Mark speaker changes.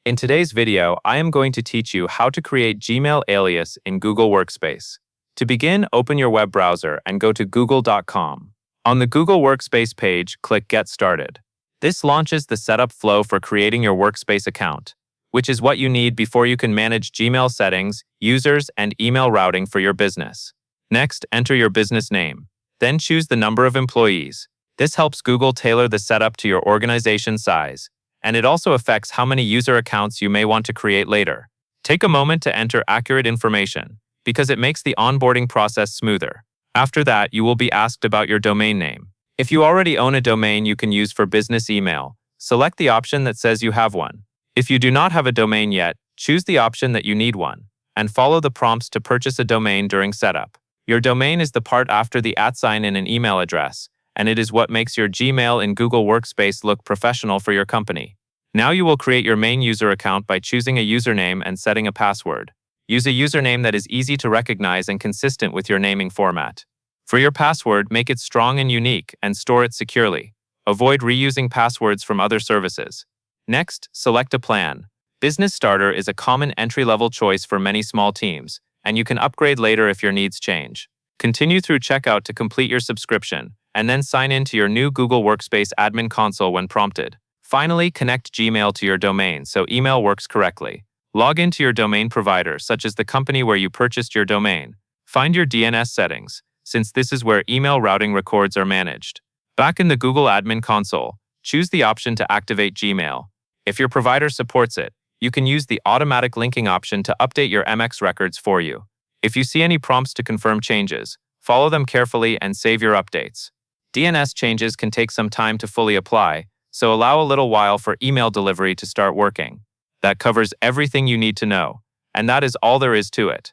Speaker 1: In today's video, I am going to teach you how to create Gmail alias in Google Workspace. To begin, open your web browser and go to google.com. On the Google Workspace page, click Get Started. This launches the setup flow for creating your Workspace account, which is what you need before you can manage Gmail settings, users, and email routing for your business. Next, enter your business name. Then choose the number of employees. This helps Google tailor the setup to your organization size, and it also affects how many user accounts you may want to create later. Take a moment to enter accurate information, because it makes the onboarding process smoother. After that, you will be asked about your domain name. If you already own a domain you can use for business email, select the option that says you have one. If you do not have a domain yet, choose the option that you need one, and follow the prompts to purchase a domain during setup. Your domain is the part after the @ in an email address, and it is what makes your Gmail in Google Workspace look professional for your company. Now you will create your main user account by choosing a username and setting a password. Use a username that is easy to recognize and consistent with your naming format. For your password, make it strong and unique and store it securely. Avoid reusing passwords from other services. Next, select a plan. Business Starter is a common entry-level choice for many small teams, and you can upgrade later if your needs change. Continue through checkout to complete your subscription, and then sign in to your new Google Workspace admin console when prompted. Finally, connect Gmail to your domain so email works correctly. Log into your domain provider, such as the company where you purchased your domain. Find your DNS settings, since this is where email routing records are managed. Back in the Google admin console, choose the option to activate Gmail. If your provider supports it, you can use the automatic linking option to update your MX records for you. If you see any prompts to confirm changes, follow them carefully and save your updates. DNS changes can take some time to fully apply, so allow a little while for email delivery to start working. That covers everything you need to know, and that is all there is to it.